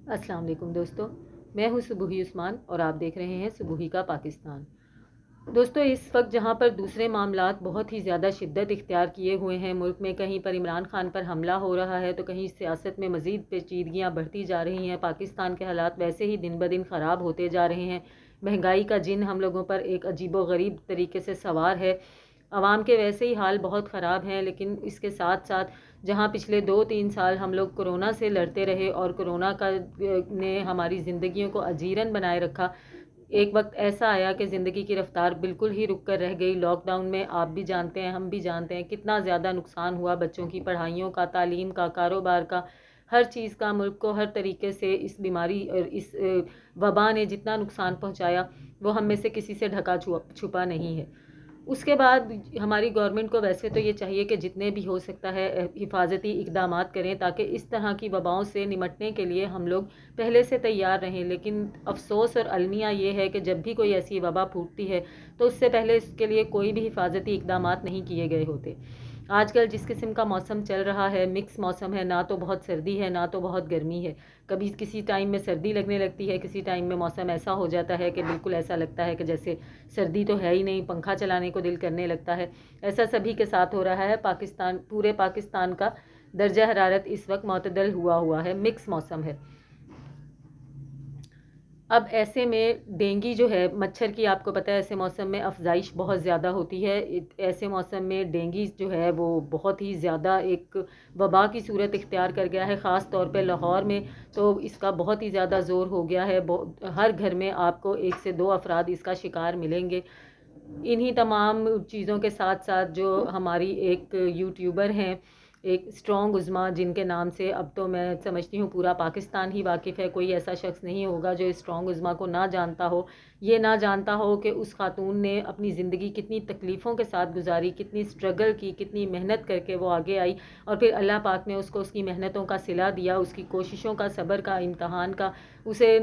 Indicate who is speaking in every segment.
Speaker 1: السلام علیکم دوستو، میں ہوں سبوہی عثمان اور آپ دیکھ رہے ہیں سبوہی کا پاکستان۔ دوستو، اس وقت جہاں پر دوسرے معاملات بہت ہی زیادہ شدت اختیار کیے ہوئے ہیں، ملک میں کہیں پر عمران خان پر حملہ ہو رہا ہے تو کہیں سیاست میں مزید پیچیدگیاں بڑھتی جا رہی ہیں، پاکستان کے حالات ویسے ہی دن بدن خراب ہوتے جا رہے ہیں، مہنگائی کا جن ہم لوگوں پر ایک عجیب و غریب طریقے سے سوار ہے، عوام کے ویسے ہی حال بہت خراب ہیں، لیکن اس کے ساتھ ساتھ جہاں پچھلے 2-3 سال ہم لوگ کرونا سے لڑتے رہے اور کرونا کا نے ہماری زندگیوں کو اجیرن بنائے رکھا، ایک وقت ایسا آیا کہ زندگی کی رفتار بالکل ہی رک کر رہ گئی۔ لاک ڈاؤن میں آپ بھی جانتے ہیں، ہم بھی جانتے ہیں کتنا زیادہ نقصان ہوا، بچوں کی پڑھائیوں کا، تعلیم کا، کاروبار کا، ہر چیز کا، ملک کو ہر طریقے سے اس بیماری اور اس وبا نے جتنا نقصان پہنچایا وہ ہم میں سے کسی سے ڈھکا چھپا نہیں ہے۔ اس کے بعد ہماری گورنمنٹ کو ویسے تو یہ چاہیے کہ جتنے بھی ہو سکتا ہے حفاظتی اقدامات کریں تاکہ اس طرح کی وباؤں سے نمٹنے کے لیے ہم لوگ پہلے سے تیار رہیں، لیکن افسوس اور المیہ یہ ہے کہ جب بھی کوئی ایسی وبا پھوٹتی ہے تو اس سے پہلے اس کے لیے کوئی بھی حفاظتی اقدامات نہیں کیے گئے ہوتے۔ آج کل جس قسم کا موسم چل رہا ہے، مکس موسم ہے، نہ تو بہت سردی ہے نہ تو بہت گرمی ہے، کبھی کسی ٹائم میں سردی لگنے لگتی ہے، کسی ٹائم میں موسم ایسا ہو جاتا ہے کہ بالکل ایسا لگتا ہے کہ جیسے سردی تو ہے ہی نہیں، پنکھا چلانے کو دل کرنے لگتا ہے۔ ایسا سبھی کے ساتھ ہو رہا ہے، پورے پاکستان کا درجہ حرارت اس وقت معتدل ہوا ہے، مکس موسم ہے۔ اب ایسے میں ڈینگی جو ہے مچھر کی، آپ کو پتہ ہے ایسے موسم میں افزائش بہت زیادہ ہوتی ہے، ایسے موسم میں ڈینگی جو ہے وہ بہت ہی زیادہ ایک وبا کی صورت اختیار کر گیا ہے، خاص طور پہ لاہور میں تو اس کا بہت ہی زیادہ زور ہو گیا ہے، ہر گھر میں آپ کو 1 سے 2 افراد اس کا شکار ملیں گے۔ انہی تمام چیزوں کے ساتھ ساتھ جو ہماری ایک یوٹیوبر ہیں، ایک اسٹرانگ عظمیٰ، جن کے نام سے اب تو میں سمجھتی ہوں پورا پاکستان ہی واقف ہے، کوئی ایسا شخص نہیں ہوگا جو اسٹرانگ عظمیٰ کو نہ جانتا ہو، یہ نہ جانتا ہو کہ اس خاتون نے اپنی زندگی کتنی تکلیفوں کے ساتھ گزاری، کتنی سٹرگل کی، کتنی محنت کر کے وہ آگے آئی اور پھر اللہ پاک نے اس کو اس کی محنتوں کا صلہ دیا، اس کی کوششوں کا، صبر کا، امتحان کا، اسے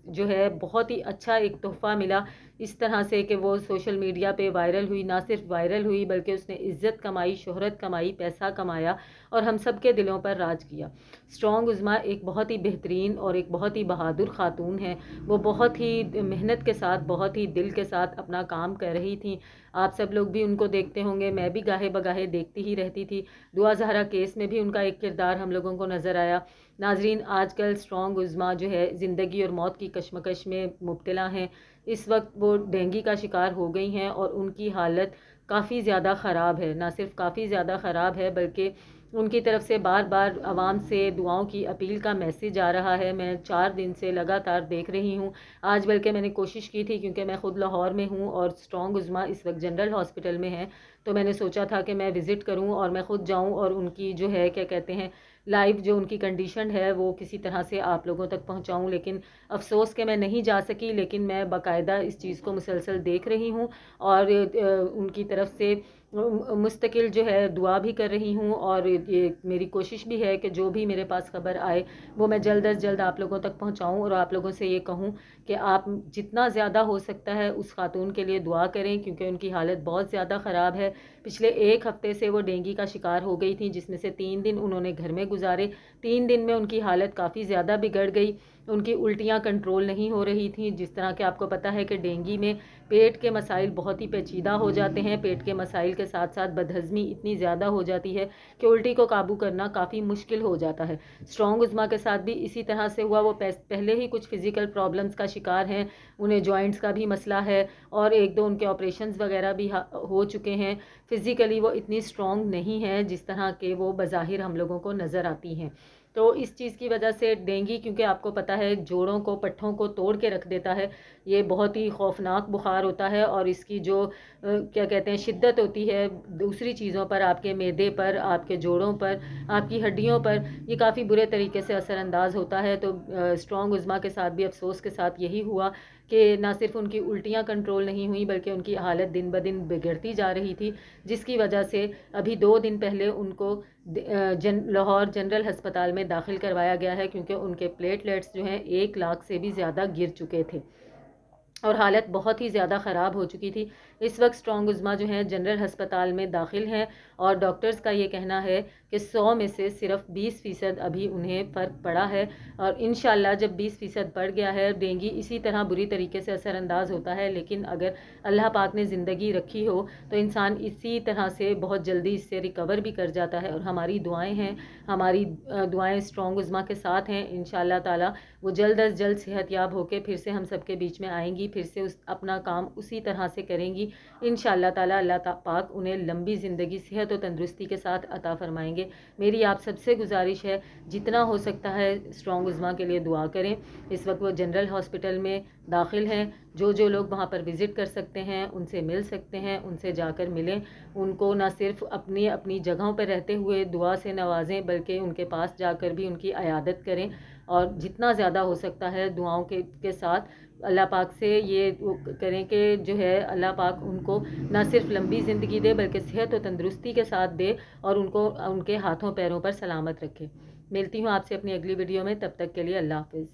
Speaker 1: جو ہے بہت ہی اچھا ایک تحفہ ملا اس طرح سے کہ وہ سوشل میڈیا پہ وائرل ہوئی، نہ صرف وائرل ہوئی بلکہ اس نے عزت کمائی، شہرت کمائی، پیسہ کمایا اور ہم سب کے دلوں پر راج کیا۔ اسٹرانگ عظمیٰ ایک بہت ہی بہترین اور ایک بہت ہی بہادر خاتون ہے، وہ بہت ہی محنت کے ساتھ، بہت ہی دل کے ساتھ اپنا کام کر رہی تھیں۔ آپ سب لوگ بھی ان کو دیکھتے ہوں گے، میں بھی گاہے بگاہے دیکھتی ہی رہتی تھی، دعا زہرا کیس میں بھی ان کا ایک کردار ہم لوگوں کو نظر آیا۔ ناظرین، آج کل اسٹرانگ عظمیٰ جو ہے زندگی اور موت کی کشمکش میں مبتلا ہیں، اس وقت وہ ڈینگی کا شکار ہو گئی ہیں اور ان کی حالت کافی زیادہ خراب ہے، نہ صرف کافی زیادہ خراب ہے بلکہ ان کی طرف سے بار بار عوام سے دعاؤں کی اپیل کا میسج آ رہا ہے۔ میں 4 دن سے لگاتار دیکھ رہی ہوں، آج بلکہ میں نے کوشش کی تھی کیونکہ میں خود لاہور میں ہوں اور اسٹرانگ عظمیٰ اس وقت جنرل ہاسپٹل میں ہیں، تو میں نے سوچا تھا کہ میں وزٹ کروں اور میں خود جاؤں اور ان کی جو ہے کیا کہتے ہیں لائیو جو ان کی کنڈیشن ہے وہ کسی طرح سے آپ لوگوں تک پہنچاؤں، لیکن افسوس کہ میں نہیں جا سکی، لیکن میں باقاعدہ اس چیز کو مسلسل دیکھ رہی ہوں اور ان کی طرف سے مستقل جو ہے دعا بھی کر رہی ہوں، اور یہ میری کوشش بھی ہے کہ جو بھی میرے پاس خبر آئے وہ میں جلد از جلد آپ لوگوں تک پہنچاؤں اور آپ لوگوں سے یہ کہوں کہ آپ جتنا زیادہ ہو سکتا ہے اس خاتون کے لیے دعا کریں کیونکہ ان کی حالت بہت زیادہ خراب ہے۔ پچھلے 1 ہفتے سے وہ ڈینگی کا شکار ہو گئی تھیں، جس میں سے 3 دن انہوں نے گھر میں گزارے، 3 دن میں ان کی حالت کافی زیادہ بگڑ گئی، ان کی الٹیاں کنٹرول نہیں ہو رہی تھیں، جس طرح کہ آپ کو پتہ ہے کہ ڈینگی میں پیٹ کے مسائل بہت ہی پیچیدہ ہو جاتے ہیں، پیٹ کے مسائل کے ساتھ ساتھ بدہضمی اتنی زیادہ ہو جاتی ہے کہ الٹی کو قابو کرنا کافی مشکل ہو جاتا ہے۔ اسٹرانگ عظمیٰ کے ساتھ بھی اسی طرح سے ہوا، وہ پہلے ہی کچھ فزیکل پرابلمز کا شکار ہیں، انہیں جوائنٹس کا بھی مسئلہ ہے اور 1-2 ان کے آپریشنز وغیرہ بھی ہو چکے ہیں، فزیکلی وہ اتنی اسٹرانگ نہیں ہیں جس طرح کہ وہ بظاہر ہم لوگوں کو نظر آتی ہیں۔ تو اس چیز کی وجہ سے ڈینگی، کیونکہ آپ کو پتہ ہے جوڑوں کو، پٹھوں کو توڑ کے رکھ دیتا ہے، یہ بہت ہی خوفناک بخار ہوتا ہے اور اس کی جو کیا کہتے ہیں شدت ہوتی ہے دوسری چیزوں پر، آپ کے معدے پر، آپ کے جوڑوں پر، آپ کی ہڈیوں پر، یہ کافی برے طریقے سے اثر انداز ہوتا ہے۔ تو اسٹرانگ عظمیٰ کے ساتھ بھی افسوس کے ساتھ یہی ہوا کہ نہ صرف ان کی الٹیاں کنٹرول نہیں ہوئیں بلکہ ان کی حالت دن بدن بگڑتی جا رہی تھی، جس کی وجہ سے ابھی 2 دن پہلے ان کو لاہور جنرل ہسپتال میں داخل کروایا گیا ہے کیونکہ ان کے پلیٹلیٹس جو ہیں 1 لاکھ سے بھی زیادہ گر چکے تھے۔ اور حالت بہت ہی زیادہ خراب ہو چکی تھی۔ اس وقت اسٹرانگ عظمیٰ جو ہیں جنرل ہسپتال میں داخل ہیں، اور ڈاکٹرز کا یہ کہنا ہے کہ 100 میں سے صرف 20% ابھی انہیں فرق پڑا ہے، اور انشاءاللہ جب 20% بڑھ گیا ہے، ڈینگی اسی طرح بری طریقے سے اثر انداز ہوتا ہے، لیکن اگر اللہ پاک نے زندگی رکھی ہو تو انسان اسی طرح سے بہت جلدی اس سے ریکور بھی کر جاتا ہے۔ اور ہماری دعائیں ہیں، ہماری دعائیں اسٹرانگ عظمیٰ کے ساتھ ہیں، انشاءاللہ تعالی وہ جلد از جلد صحت یاب ہو کے پھر سے ہم سب کے بیچ میں آئیں گی، پھر سے اپنا کام اسی طرح سے کریں گی انشاءاللہ تعالی۔ اللہ پاک انہیں لمبی زندگی، صحت و تندرستی کے ساتھ عطا فرمائیں گے۔ میری آپ سب سے گزارش ہے، جتنا ہو سکتا ہے اسٹرانگ عظمیٰ کے لیے دعا کریں۔ اس وقت وہ جنرل ہاسپٹل میں داخل ہیں، جو لوگ وہاں پر وزٹ کر سکتے ہیں ان سے مل سکتے ہیں، ان سے جا کر ملیں، ان کو نہ صرف اپنی جگہوں پر رہتے ہوئے دعا سے نوازیں، بلکہ ان کے پاس جا کر بھی ان کی عیادت کریں، اور جتنا زیادہ ہو سکتا ہے دعاؤں کے ساتھ اللہ پاک سے یہ کریں کہ جو ہے اللہ پاک ان کو نہ صرف لمبی زندگی دے بلکہ صحت و تندرستی کے ساتھ دے، اور ان کو ان کے ہاتھوں پیروں پر سلامت رکھے۔ ملتی ہوں آپ سے اپنی اگلی ویڈیو میں، تب تک کے لیے اللہ حافظ۔